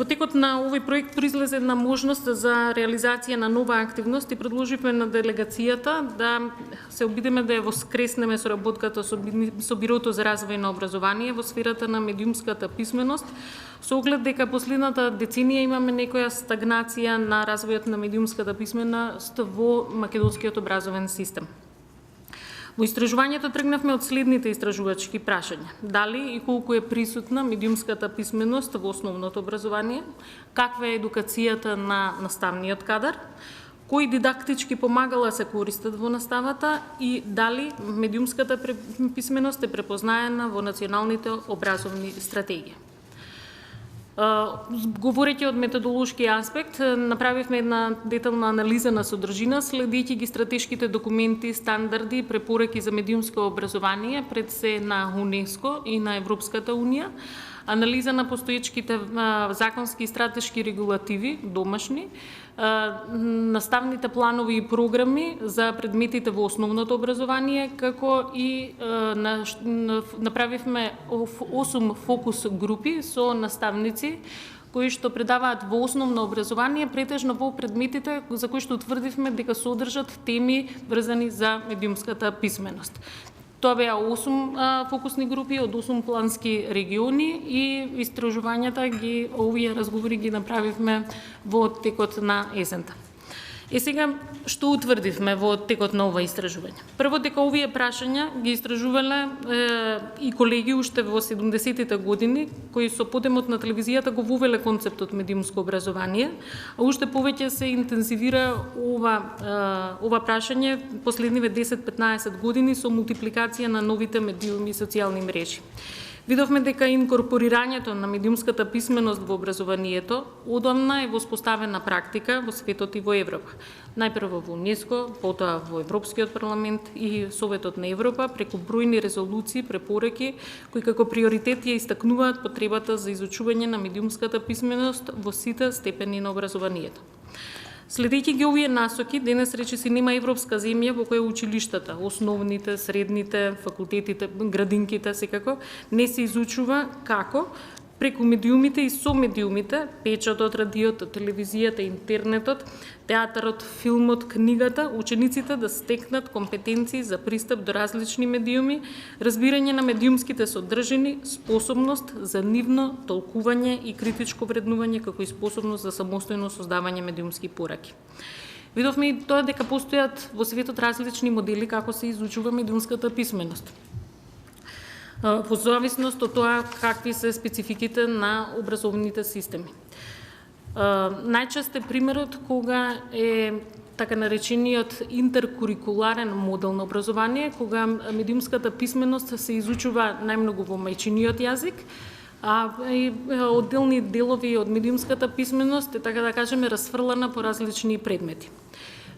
Во текот на овој проект произлезе една можност за реализација на нова активност и предложивме на делегацијата да се обидеме да ја воскреснеме соработката со Бирото за развој на образование во сферата на медиумската писменост, со оглед дека последната деценија имаме некоја стагнација на развојот на медиумската писменост во македонскиот образовен систем. Во истражувањето тргнавме од следните истражувачки прашања. Дали и колку е присутна медиумската писменост во основното образование, каква е едукацијата на наставниот кадар, кои дидактички помагала се користат во наставата и дали медиумската писменост е препознаена во националните образовни стратегии. Говорејќи од методолошки аспект, направивме една детална анализа на содржина, следејќи ги стратешките документи, стандарди и препораки за медиумско образование пред се на УНЕСКО и на Европската унија, анализа на постоечките законски и стратешки регулативи, домашни, наставните планови и програми за предметите во основното образование, како и направивме 8 фокус групи со наставници кои што предаваат во основно образование, претежно во предметите за кои што утврдивме дека содржат теми врзани за медиумската писменост. Тоа беа 8 фокусни групи од 8 плански региони и истражувањата овие разговори ги направивме во текот на есента. Сега, што утврдивме во текот на ова истражување? Прво, дека овие прашања ги истражувале и колеги уште во 70-тите години, кои со подемот на телевизијата го вовеле концептот медиумско образование, а уште повеќе се интензивира ова прашање последниве 10-15 години со мултипликација на новите медиуми и социјални мрежи. Видовме дека инкорпорирањето на медиумската писменост во образованието одамна е воспоставена практика во светот и во Европа. Најпрво во УНЕСКО, потоа во Европскиот парламент и Советот на Европа преку бројни резолуции, препораки кои како приоритет ја истакнуваат потребата за изучување на медиумската писменост во сите степени на образованието. Следејќи ги овие насоки, денес речиси нема европска земја во која училиштата, основните, средните, факултетите, градинките секако, не се изучува како преку медиумите и со медиумите, печатот, радиото, телевизијата, интернетот, театарот, филмот, книгата, учениците да стекнат компетенции за пристап до различни медиуми, разбирање на медиумските содржини, способност за нивно толкување и критичко вреднување, како и способност за самостојно создавање медиумски пораки. Видовме и тоа дека постојат во светот различни модели како се изучува медиумската писменост, во зависност од тоа какви се спецификите на образовните системи. Најчест е примерот кога е така наречениот интеркурикуларен модел на образование, кога медиумската писменост се изучува најмногу во мајчиниот јазик, а одделни делови од медиумската писменост е, така да кажеме, расфрлана по различни предмети.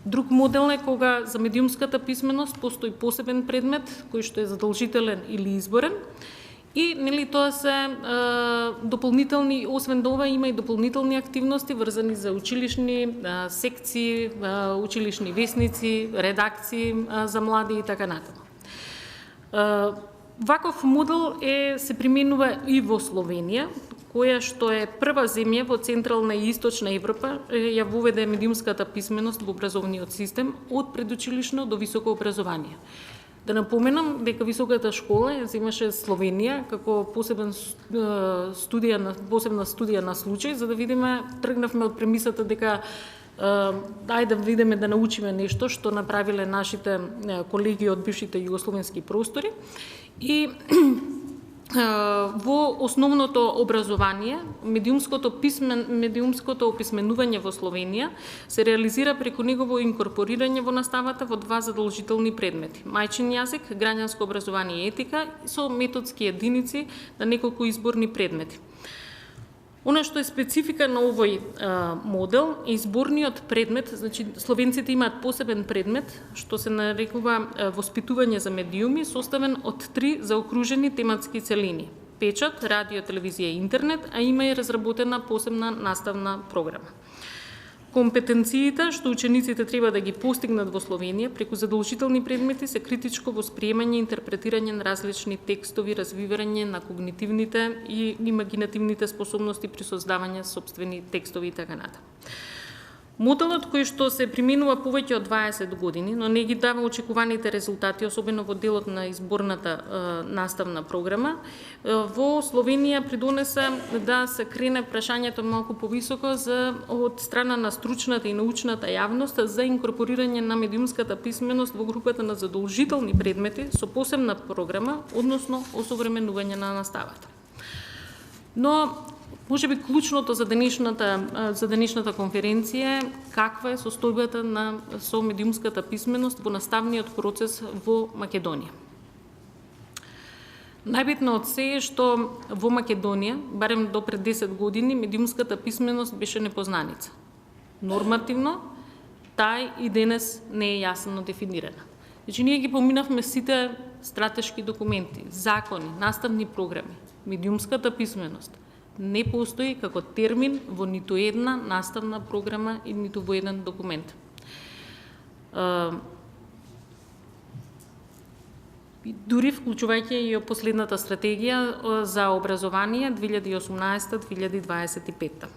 Друг модел е кога за медиумската писменост постои посебен предмет кој што е задолжителен или изборен и тоа се дополнителни, освен ова има и дополнителни активности врзани за училишни секции, училишни весници, редакции за млади и така натаму. Ваков модел се применува и во Словенија, која што е прва земја во Централна и Источна Европа ја воведе медиумската писменост во образовниот систем од предучилишно до високо образование. Да напоменам дека високата школа ја земаше Словенија како посебна студија на случај, за да видиме, тргнавме од премисата дека дај да видиме да научиме нешто што направиле нашите колеги од бившите југословенски простори и во основното образование, медиумското описменување во Словенија се реализира преку негово инкорпорирање во наставата во два задолжителни предмети: мајчин јазик, граѓанско образование и етика, со методски единици на неколку изборни предмети. Она што е специфика на овој модел е изборниот предмет, значи словенците имаат посебен предмет што се нарекува воспитување за медиуми, составен од 3 заокружени тематски целини: печат, радио, телевизија и интернет, а има и разработена посебна наставна програма. Компетенциите што учениците треба да ги постигнат во Словенија преку задолжителни предмети се критичко восприемање и интерпретирање на различни текстови, развивање на когнитивните и имагинативните способности при создавање сопствени текстови и така натаму. Моделот кој што се применува повеќе од 20 години, но не ги дава очекуваните резултати, особено во делот на изборната наставна програма, во Словенија придонесе да се крене прашањето малку повисоко од страна на стручната и научната јавност за инкорпорирање на медиумската писменост во групата на задолжителни предмети со посебна програма, односно осовременување на наставата. Но може би клучното за денешната конференција е каква е состојбата со медиумската писменост во наставниот процес во Македонија. Најбитно од се е што во Македонија, барем до пред 10 години, медиумската писменост беше непознаница. Нормативно, тај и денес не е јасно дефинирана. Значи, ние ги поминавме сите стратешки документи, закони, наставни програми. Медиумската писменост не постои како термин во ниту една наставна програма и ниту во еден документ. Дури вклучувајќи и последната стратегија за образование 2018-2025.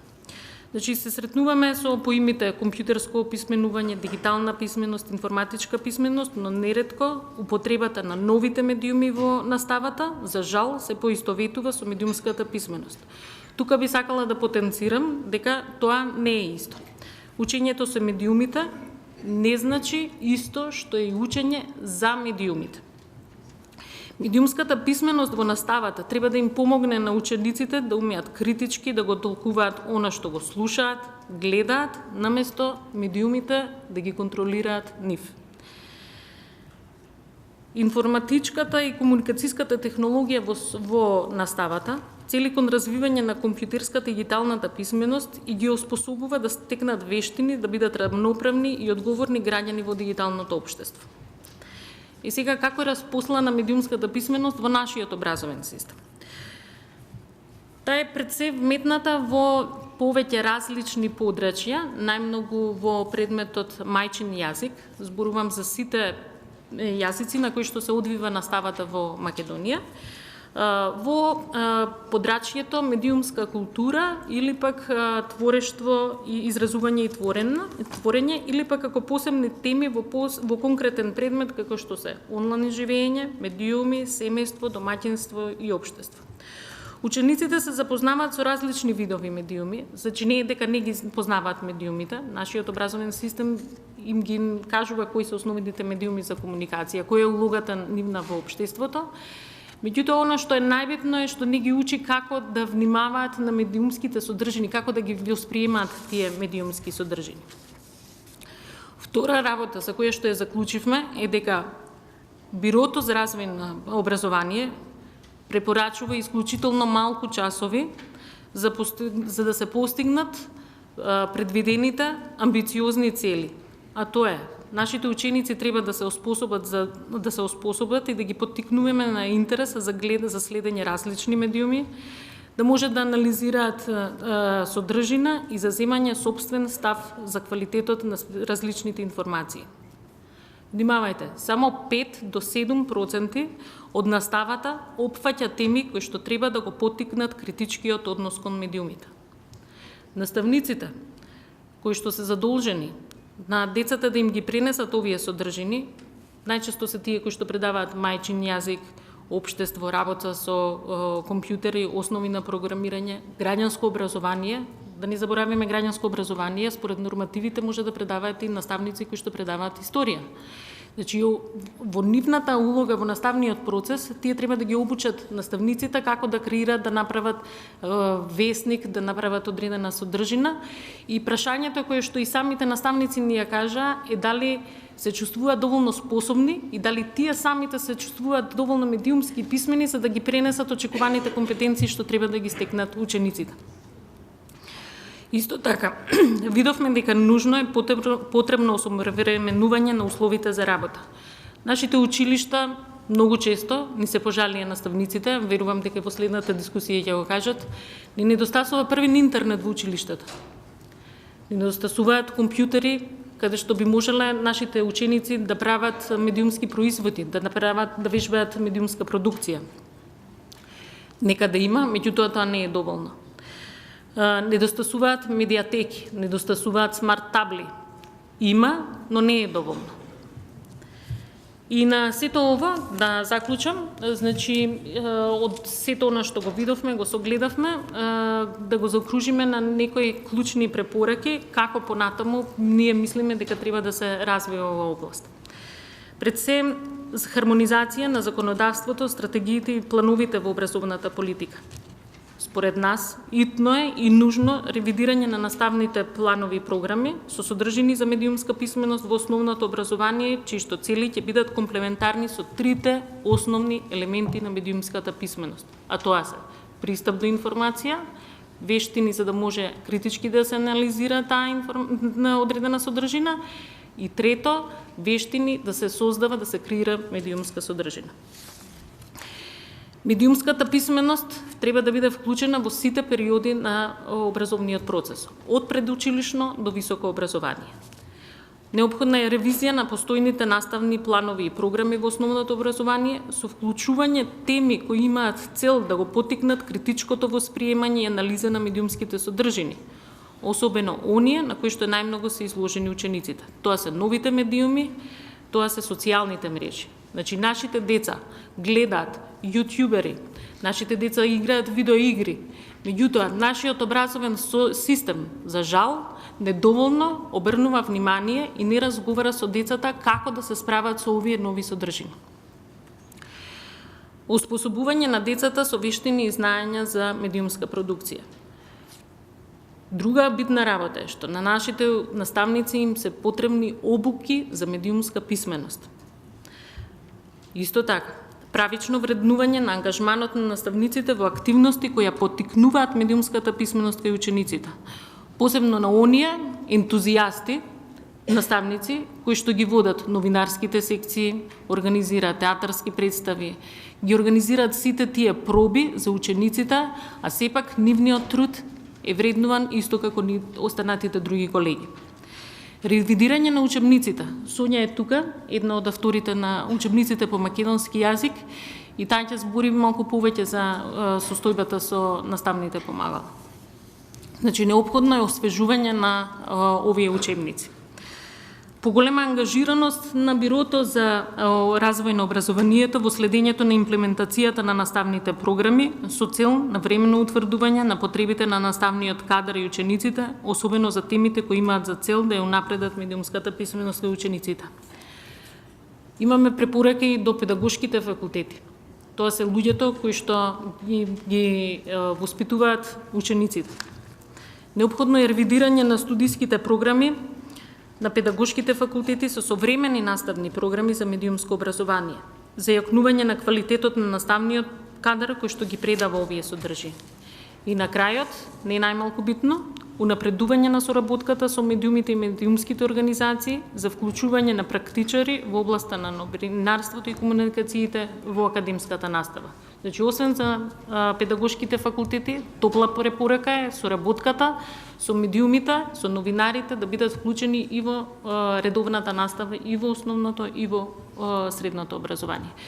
Значи, се сретнуваме со поимите компјутерско писменување, дигитална писменост, информатичка писменост, но неретко употребата на новите медиуми во наставата, за жал, се поистоветува со медиумската писменост. Тука би сакала да потенцирам дека тоа не е исто. Учењето со медиумите не значи исто што е учење за медиумите. Медиумската писменост во наставата треба да им помогне на учениците да умеат критички да го толкуваат она што го слушаат, гледаат, наместо медиумите да ги контролираат нив. Информатичката и комуникацијската технологија во наставата цели кон развивање на компјутерската и дигиталната писменост и ги оспособува да стекнат вештини, да бидат равноправни и одговорни граѓани во дигиталното општество. И сега, како е распослана медиумската писменост во нашиот образовен систем? Таа е пред се вметната во повеќе различни подрачја, најмногу во предметот мајчин јазик, зборувам за сите јазици на кои што се одвива наставата во Македонија, во подрачјето медиумска култура или пак творештво и изразување и творење или пак како посебни теми во конкретен предмет како што се онлайн живење, медиуми, семејство, домаќинство и општество. Учениците се запознаваат со различни видови медиуми, значи не е дека не ги познаваат медиумите, нашиот образовен систем им ги кажува кои се основните медиуми за комуникација, која е улогата нивна во општеството. Меѓутоа, она што е најбитно е што не ги учи како да внимаваат на медиумските содржини, како да ги восприемаат тие медиумски содржини. Втора работа за која што ја заклучивме е дека Бирото за развој на образование препорачува исклучително малку часови за да се постигнат предвидените амбициозни цели. А тоа е, нашите ученици треба да се оспособат и да ги поттикнуваме на интерес за следење различни медиуми, да можат да анализираат содржина и за земање сопствен став за квалитетот на различните информации. Внимавајте, само 5 до 7% од наставата опфаќа теми кои што треба да го поттикнат критичкиот однос кон медиумите. Наставниците, кои што се задолжени на децата да им ги пренесат овие содржини, најчесто се тие кои што предаваат мајчин јазик, општество, работа со компјутери, основи на програмирање, граѓанско образование. Да не забораваме граѓанско образование, според нормативите може да предаваат и наставници кои што предаваат историја. Значи, во нивната улога во наставниот процес, тие треба да ги обучат наставниците како да креираат, да направат весник, да направат одредена содржина. И прашањето кое што и самите наставници ни ја кажа е дали се чувствуваат доволно способни и дали тие самите се чувствуваат доволно медиумски писмени за да ги пренесат очекуваните компетенции што треба да ги стекнат учениците. Исто така, видовме дека нужно е потребно осовременување на условите за работа. Нашите училишта многу често ни се пожалија наставниците, верувам дека во следната дискусија ќе го кажат, ни недостасува првен интернет во училиштата. Недостасуваат компјутери каде што би можеле нашите ученици да прават медиумски производи, да вежбаат медиумска продукција. Нека да има, меѓутоа тоа не е доволно. Недостасуваат медиатеки, недостасуваат смарт табли. Има, но не е доволно. И на сето ова, да заклучам, значи, од сето она што го видовме, го согледавме, да го заокружиме на некои клучни препораки, како понатаму ние мислиме дека треба да се развива оваа област. Пред се, хармонизација на законодавството, стратегиите и плановите во образовната политика. Според нас, итно е и нужно ревидирање на наставните планови и програми со содржини за медиумска писменост во основното образование, чии што цели ќе бидат комплементарни со трите основни елементи на медиумската писменост. А тоа се пристап до информација, вештини за да може критички да се анализира таа одредена содржина и трето, вештини да се создава, да се креира медиумска содржина. Медиумската писменост треба да биде вклучена во сите периоди на образовниот процес, од предучилишно до високо образование. Неопходна е ревизија на постојните наставни планови и програми во основното образование со вклучување теми кои имаат цел да го поттикнат критичкото восприемање и анализа на медиумските содржини, особено оние на кои што најмногу се изложени учениците. Тоа се новите медиуми, тоа се социјалните мрежи. Значи, нашите деца гледаат јутјубери, нашите деца играат видеоигри, меѓутоа, нашиот образовен систем, за жал, недоволно обрнува внимание и не разговара со децата како да се справат со овие нови содржини. Оспособување на децата со вештини и знаења за медиумска продукција. Друга битна работа е што на нашите наставници им се потребни обуки за медиумска писменост. Исто така, правично вреднување на ангажманот на наставниците во активности кои ја поттикнуваат медиумската писменост кај учениците, посебно на оние ентузијасти, наставници кои што ги водат новинарските секции, организираат театарски представи, ги организираат сите тие проби за учениците, а сепак нивниот труд е вреднуван исто како ни останатите други колеги. Ревидирање на учебниците. Сонја е тука, една од авторите на учебниците по македонски јазик, и таа ќе збори малку повеќе за состојбата со наставните помагала. Значи, неопходно е освежување на овие учебници. Поголема ангажираност на Бирото за развој на образованието во следењето на имплементацијата на наставните програми со цел на временно утврдување на потребите на наставниот кадар и учениците, особено за темите кои имаат за цел да ја унапредат медиумската писменост кај учениците. Имаме препораки и до педагошките факултети. Тоа се луѓето кои што ги воспитуваат учениците. Неопходно е ревидирање на студиските програми на педагошките факултети со современи наставни програми за медиумско образование, за јакнување на квалитетот на наставниот кадар кој што ги предава овие содржини. И на крајот, не најмалку битно, унапредување на соработката со медиумите и медиумските организации за вклучување на практичари во областа на новинарството и комуникациите во академската настава. Значи, освен за педагошките факултети, топла препорака е соработката со медиумите, со новинарите да бидат вклучени и во редовната настава, и во основното, и во средното образование.